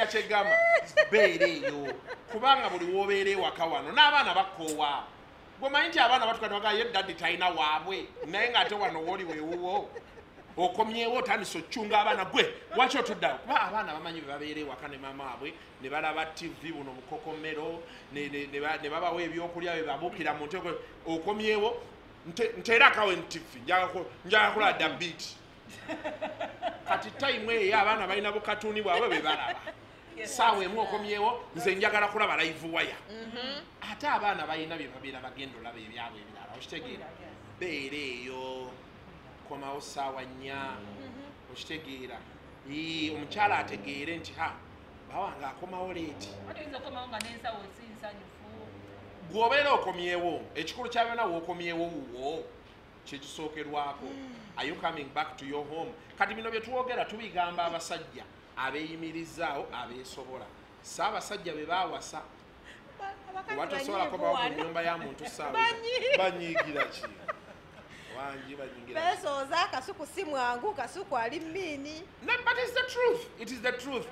Kyegamba beereeyo kubanga buli w'obeera ewaka wano n'abaana bakoowa. Bw'omanyi nti abaana batukatwaga ye daddi talina waabwe naye ng'ate wano w'oli weewuwo okomyewo otandise occunga abaana gwe lwaki otuddawo kuba abaana bamanyi bebabeera ewaka ne maama waabwe ne balaba TV buno mukokomero ne babawa ebyokulya bye babuukira mu nteko okomyewo nteerakawo TV njagala kuladda biiti kati tayimu eyo abaana balina bukatuuni bwabwe be balaba saawa emu okomyewo nze njagala kulaba live waya ate abaana balina bye babeera bagenda olaba ebyabwe ebirala okitegeera beera eyo komawo saawa 4 okitegeera omukyala ategeere nti bawange akomawo leeti gwobeera okomyewo ekikulu kya byonna wookomyewo wuwo kyekisookerwako are you coming back to your home kati bino bye twogera tubigamba abasajja abeeyimirizaawo abeesobola si abasajja be baawasa oba tosobola komawo mu nnyumba ya muntu saawa banyiigira ki wangi banyiigira beesooza akasuku si mwangu kasuku ali mmiini. No, but it's the truth. It is the truth.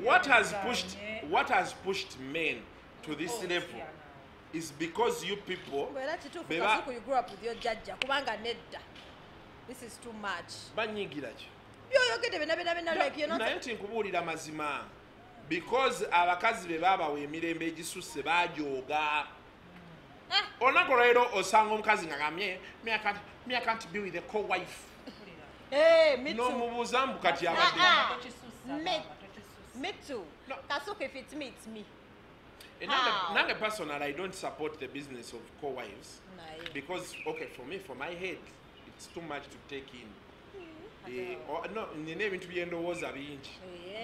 What has pushed men to this level is because you people kasuku you grew up with your jajja kubanga nedda this is too much banyiigira ki naye nti nkubuulira mazima because abakazi be baabawa emirembe egisusse baajooga olunaku olwaleero osanga omukazi nga gamye me I can't be with a co-wife n'omubuuza mbu kati abadde me too kasuku if it's me it's me. Nange personal, I don't support the business of co-wives because, okay, for me, for my head, it's too much to take in. No,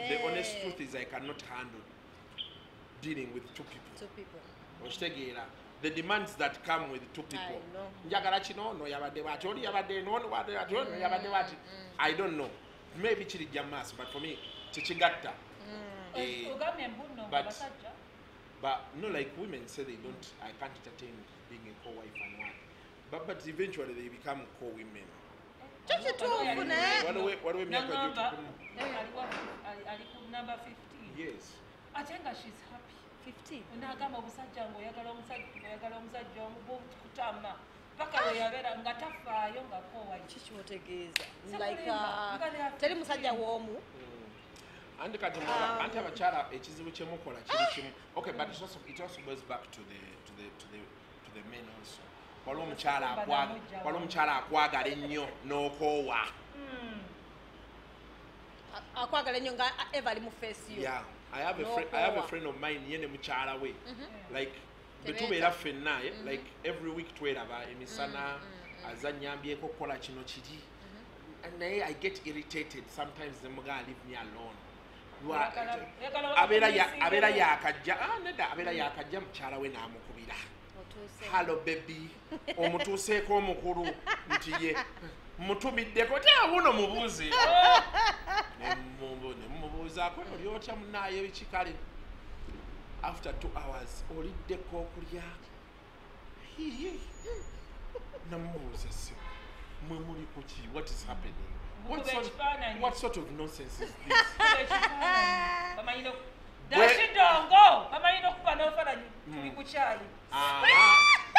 the honest truth is I cannot handle dealing with two people. The demands that come with two people. I don't know. Maybe chiri jamas, but for me, chichigatta. But no, like women say I can't entertain being a co-wife and what. But eventually they become co-women. What do we make a number 15? Yes. I think that she's happy. 15. Unagama omusaja ngo yagala omusajja omubutama. Paka we yabera ngatafayo nga co-wife. Chichi wotegeeza. Like teri musajja w'omu. And kati anti abakyala ekizibu kyemukola kiri kimu. Okay, but it also goes back to the men also. Waliwo omukyala akwagala ennyo n'okoowa. Akwagala ennyo nga eva ali mu face yo. Yeah, I have a friend of mine ye ne mukyala we. Like betubeera ffenna like every week tweraba emisana azannyambyeko okukola kino kiri. And naye I get irritated sometimes the muga leave me alone. Abeera yakajja abeera yakajja mukyala we n'amukubira hallo baby omutuuseeko omukulu nti ye mutumiddeko tyawuno mubuuze nemubuuzaako oli otya munaayo ebikikale after 2 hours oliddeko okulya namubuuza se mwe muli kuki what is happening. What sort of nonsense is this?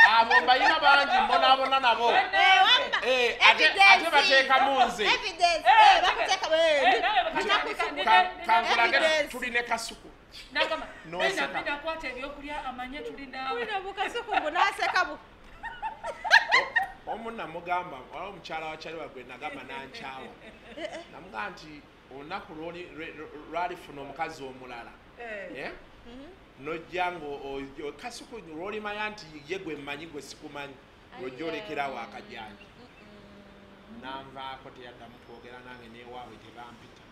Abo bayina bangi mbona nabo. Ate bateeka munze. Kankulage tuline kasuku. Nagama. Nina kwata ebyokulya amanye tulinawe. Wino bukasuku bunaseka bu. Omuna mugamba omukyala wakyali wagwe nagamba nankyawa namugamba nti olunaku lwalifuna omukazi omulala nojja ngo kasuku lwolimanya nti ye gwe mmanyi gwe sikumanyi lwojja olekerawo akajanja nanvaako teyaddamu kwogera nange newaabwe tebampita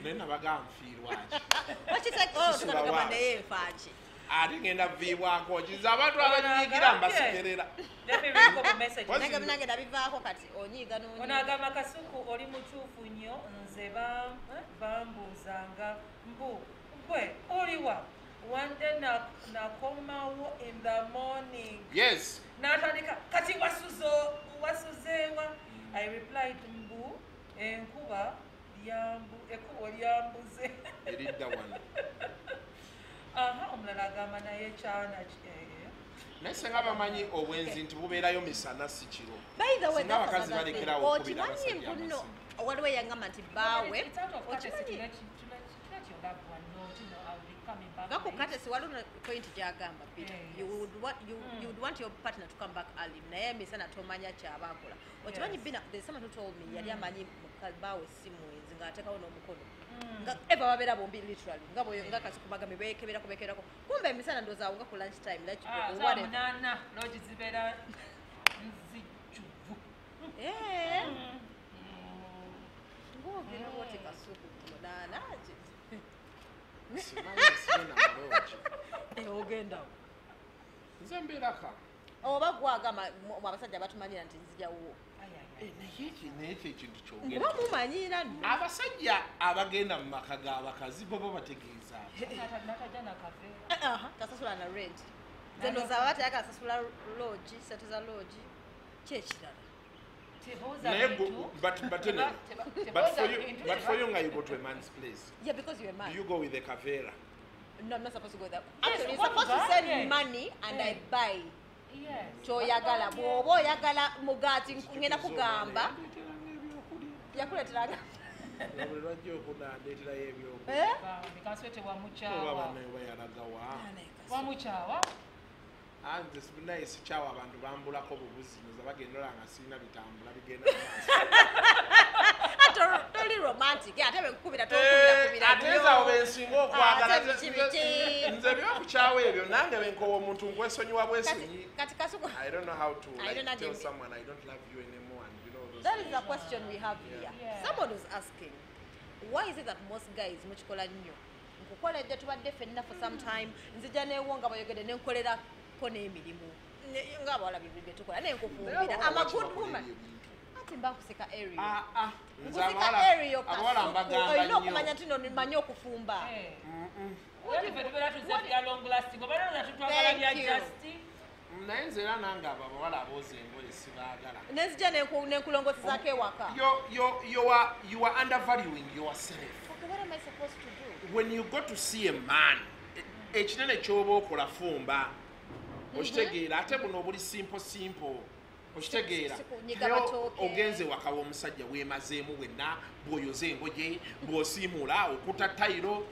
naye nabaga nfiirwaki ate ngenda viibwako kiza abantu abanyiigira mbasekerera nange nabivaako kati onyiiga n'onyiiga. Onagamba kasuku oli mutuufu nnyo nze bambuuzanga mbu gwe oliwa one day nakomawo in the morning. Yes. N'atandika kati wasuzeewa. I replied mbu enkuba lyambuze. Eridda wano. agamba naye kyana naye senga bamanyi obwenzi nti bubeerayo misana si kiro By the way, singa that's abakazi another thing. balekerawo okubira Okimanyi abasajja mpuno amasimu waliwo yangamba nti baawe It's out of courtesy to okimanyi let your loved one know, I'll be coming back nga ku late. katesi waliwo point gyagamba Peter. Yes. You would want your partner to come back early naye misana tomanya kyaba akola okimanyi Yes. bina there's someone who told me yali amanyi baawe si mwezi ng'ateekawo n'omukono nga eva babeera bombi literally nga bwe nga kasi kumagami bekeberako kumbe emisana ndozaawo nga ku lunch time like Saa munaana loogi zibeera nzijjuvu. ng'ogenda bw'oteeka supu ku munaana simanyi sirina maloogi ogendawo nze mbeeraka oba gwagamba abasajja batumanyira nti nzijawo naye ekyo ekintu kyogera oba mumanyira abasajja abagenda mu maka g'abakazi baba bategeeza Natajja na kafe. tasasula na rent nze ndozaawa bateyaka asasula loogi sente za loogi kyekirala naye but for you nga you go to a man's place yeah because you're a man do you go with a kavera no I'm not supposed to go there Yes, actually you're what supposed to about send it? money and I buy Yes. kyoyagala bw'oba oyagala mugaati ngenda kugamba yakuleeteraga buli lwajja okunandeeterayo ebyokulya Eh? Bikanswete oba wamukyawa. banne bayalagawa Wamukyawa? nze naye sikyawa abantu bambulako bubuzi nza bagendera nga sirina bitambula bigenda toli romantic ate bekukubira ate ezawo bensinga okwagala biki nze byokukyawa ebyo nange benkowa omuntu nkwesonyiwa bwesonyi kati kasuku I don't know how to I don't know tell the- someone I don't love you anymore and you know those that is things. the question we have here Yeah. someone was asking why is it that most guys mukikola nnyo nkukoledde tubadde ffenna for some time nzija neewonga bayogedde nenkolerako n'emirimu nga abawala bye tukola naye nkufumbira I'm a good woman ati mba nkuseka area nkuseka area abawala mbagamba olina nnyo okumanya nti nomanyi okufumba Ffe tubeera tuzze bya long lasting. Oba nolwaki tutwagala bya Thank you. Justy? naye nze era nange abo abawala abooza engoye sibaagala nenzija nenkulongosezaako ewaka you are undervaluing yourself okay, what am I supposed to do when you go to see a man ekinene kyoba okola fumba okitegeera ate buno obuli simple okitegeera Sikunyiga matooke. ogenze wakawa omusajja weemazeemu wenna bw'oyoza engoye bw'osiimuula okuta tayiro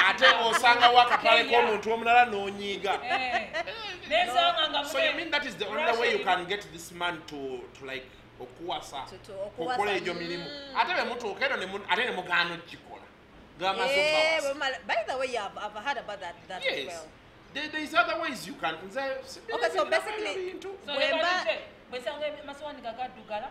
ate osangawo akapale k'omuntu omulala n'onyiiga so you mean that is the only way you can get this man to like okuwasa okuwasa. okukola egyo mirimu ate bemutuuka eno ate ne mugaana okikola ng'amaze Yeah, okubawasa. by the way, I've heard about that as Yes. well. There is other ways you can. Okay, so basically- So bwesanga amasuwani gagaddugala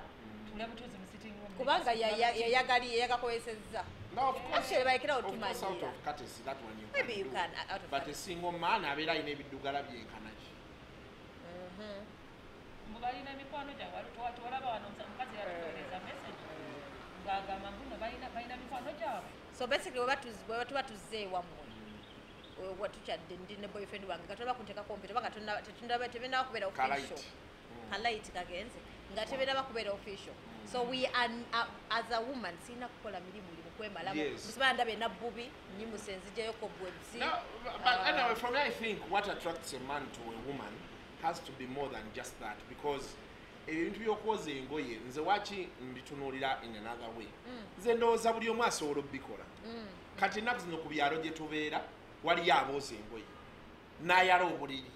tule butuuzi mu sitting room. Kubanga yagakozesezza. No, of course. Actually, balekera Of course, out otumanyira. of courtesy, that one you Maybe you do. can, out of But a courtesy. single man, abeera alina ebiddugala byenkanaki. Mubalina mikwano gyabwe tewalaba wano omukazi yatuweereza message ng'agamba mbuno balina mikwano gyabwe. So basically, bwe tuba tuzze ewammwe watukyadde ndi ne boyfriend wange nga tolaba kunteekako mpeta oba nga tebinaba kubeera official kalight kagenze nga tebinaba kubeera official so we are as a woman sirina kukola mirimu mukwemalamu Yes. musibala ndaba enabbubi nyimusa enzijjayo kobwebsi No, but anyway, for me, I think what attracts a man to a woman has to be more than just that because ebintu by'okwoza engoye nze waki mbitunuulira in another way nze ndowooza buli omu asobola obbikola kati ennaku zino ku byalo gye tubeera waliyo abooza engoye n'ayala obuliri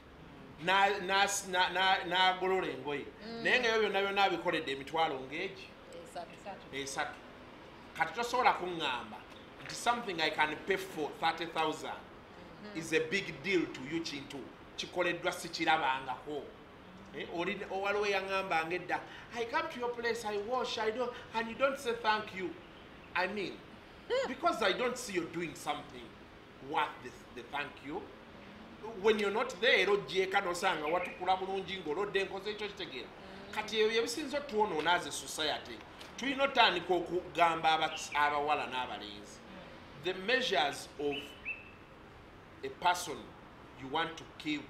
n'agolola engoye naye nga ebyo byonna byonna abikoledde emitwalo ng'egi esatu kati tosobola kuŋŋamba nti something I can pay for 30,000 is a big deal to you kintu kikoleddwa sikirabangako waliwo yaŋŋambanga edda I come to your place I wash and you don't say thank you I mean because I don't see you doing something worth the thank you when you're not there ojjeeka nosanga watukula bulungi ng'olodde enkoze ekyo kitegeera kati ebyo ebisinza otuwonoona as a society tulina otandika okugamba abawala n'abalenzi the measures of a person you want to keep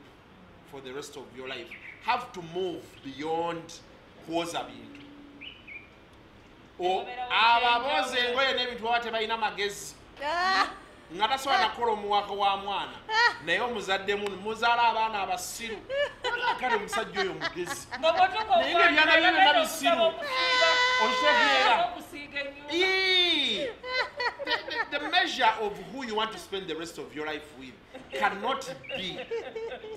for the rest of your life have to move beyond kwoza bintu ababooza engoye n'ebintu baba tebalina magezi nga tasobola nakola omuwaka wa mwana naye omuzadde muzaala abaana abasiru kale omusajja oyo mugezi naye ngaebyana bye byonna bisiru okitegeera the measure of who you want to spend the rest of your life with cannot be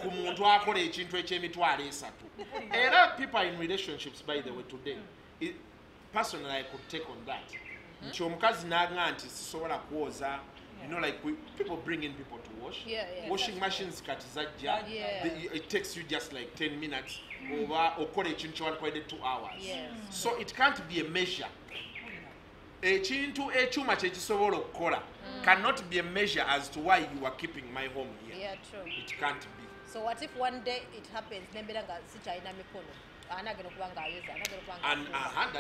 ku muntu akola ekintu eky'emitwalo 3 era people in relationships by the way today personally I could take on that nti omukazi n'aga nti sisobola kwoza. You know, like people bring in people to wash. Washing machines kati zajja. It takes you just like 10 minutes. Okole ekintu ky'okwedde 2 hours. So it can't be a measure. Ekintu ekyuma kyekisobola okukola cannot be a measure as to why you are keeping my home here. Yeah, true. It can't be. So what if one day it happens? Nembera nga sikyalina mikono. And does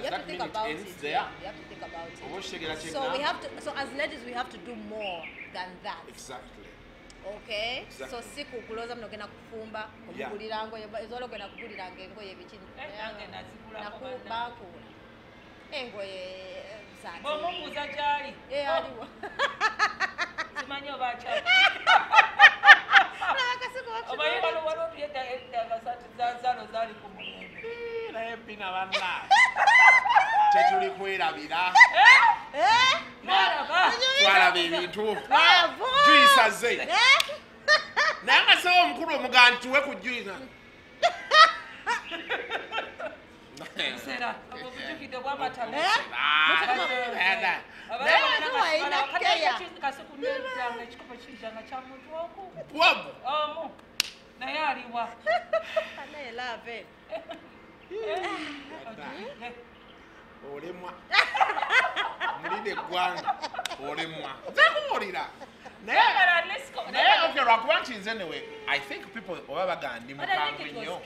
that mean it ends there? You have to think about it. So we have to. So as ladies, we have to do more than that. Exactly. Okay. Exactly. So siku kuloza mnogenda kufumba, okugulira ngoye, ezolo genda kugulira engoye ebikini. Nakubakula. Engoye sati. Bomo muza jali. Aliwa. Simanyo bacha. Obaye balo walo tuyeta basati zalo zali ku mulembe. Naye bina banna. Tetuli kwerabira. Twalaba ebintu. Juisa ze. Naye nga sewo omukulu omuganda tuwe ku juisa. Sera, abukukide kwa matalo. Naye aliwa. Naye lave. Olemwa. Mulinde eggwanga. Olemwa. Nzakuwulira. Naye okay, lwakubankinze anyway, I think people oba bagandi mukambwe nnyo.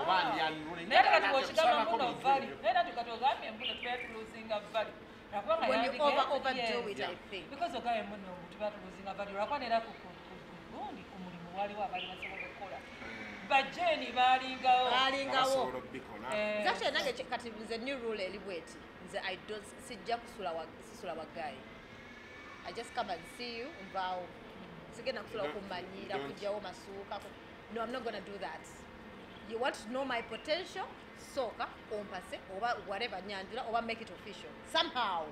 Oba ndyanulule. Naye kati bw'okigamba mbuno vali. Naye kati ogambye mbuno tubeera tuluzinga vali. When you overdo it, I think. Because ogambye mbuno tubeera tuluzinga vali. Lwakwa neera ku mulimu waliwo abali basobola okukola. Bajeni balingawo. Basobola obbikola. Actually, nange kati nze new rule eri bweti. Nze I don't sijja kusula wagayi. I just come and see you, mbao. Sigena kusula kumanyira, kujawo masuka. No, I'm not going to do that. You want to know my potential? Soka, ompase, or whatever, nyandula, or make it official. Somehow.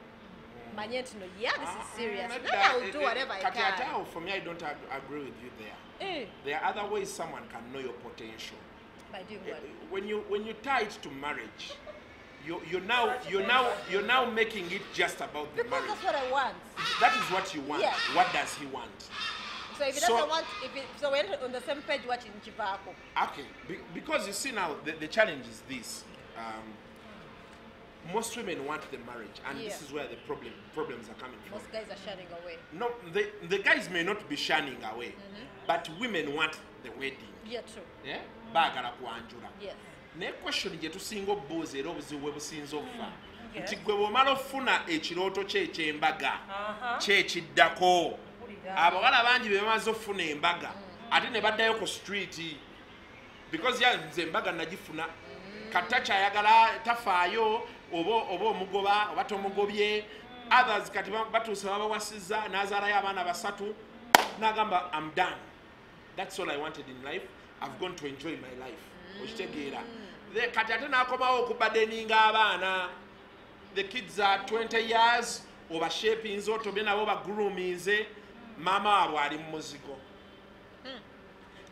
Manyet no, yeah, this is serious. Then I will do whatever I can. For me, I don't agree with you there. There are other ways someone can know your potential. By doing what? When you tie it to marriage, you're now making it just about the marriage. Because that's what I want. That is what you want. Yes. What does he want? So if he doesn't want, so we're on the same page watching Chivako. Okay, because you see now the challenge is this. Most women want the marriage, and this is where the problems are coming from. Most guys are shunning away. No, the guys may not be shunning away, but women want the wedding. Yeah, true. Yeah, bagala kuanjula. Yes. Ne question gye tusinga obuuza era obuzibu bwe businza okufa nti gwe bw'omala ofuna ekirooto kye eky'embaga kyekiddako abawala bangi be bamaze okufuna embaga ate ne baddayo ku street because nze embaga nagifuna kata kyayagala tafaayo oba omugoba oba tomugobye others kati batuuse babawasizza n'azaalayo abaana 3 n'agamba I'm done. That's all I wanted in life. I've gone to enjoy my life. Okitegeera kati ate n'akomawo okubadeninga abaana. The kids are 20 years obashapinze otobye nabo bagulumize maama waabwe ali mu muzigo.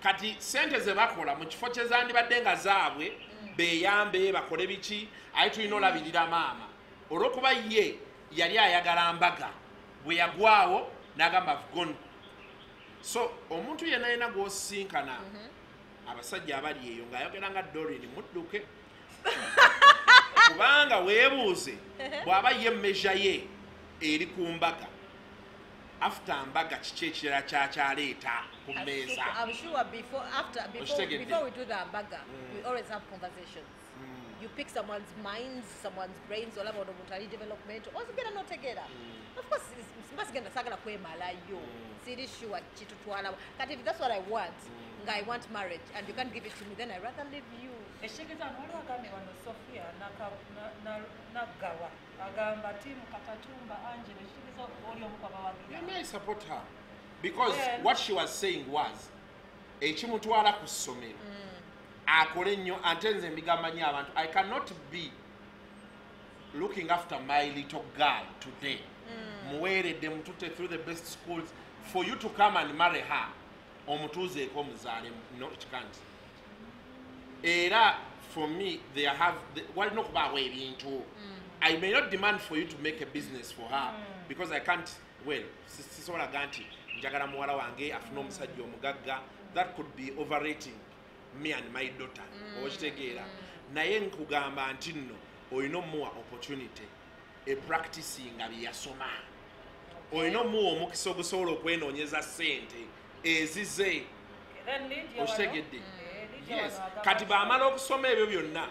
Kati sente ze bakola mu kifo kye zandibadde nga zaabwe beeyambe bakole biki aye tulina olabirira maama olw'okuba ye yali ayagala mbaga bwe yagwawo n'agamba I've gone. So omuntu yenna yena gw'osinkana abasajja abali eyo ng'ayogera nga Doreen mudduke kubanga weebuuze bw'aba ye measure ye eri ku mbaga after mbaga kiki ekirala kyakyaleeta ku mmeeza. I'm sure before we do the mbaga we always have conversations. You pick someone's minds, someone's brains, all about development. Also get not together. Of simba sigenda sagala kwemalayo siri sure kitutwala kati if that's what I want I want marriage and you can't give it to me then I rather leave you. Eshikita noli agambe wano Sophia nagawa agamba timu katatumba Angela eshikita oli omukwaba wagira. You may support her because what she was saying was ekimutwala ku ssomero akole nnyo ate nze mbigamba nnyo abantu I cannot be looking after my little girl today muweeredde mutute through the best schools for you to come and marry her omutuuzeeko omuzaale no it can't. Era for me walina okubaawo ebintu I may not demand for you to make a business for her because I can't sisobolaga nti njagala muwala wange afune omusajja omugagga that could be overrating me and my daughter okitegeera naye nkugamba nti nno olina omuwa opportunity epracticinga bye yasoma olina omuwa omukisa ogusobola okwenoonyeza ssente ezize okitegedde yes kati baamala okusoma ebyo byonna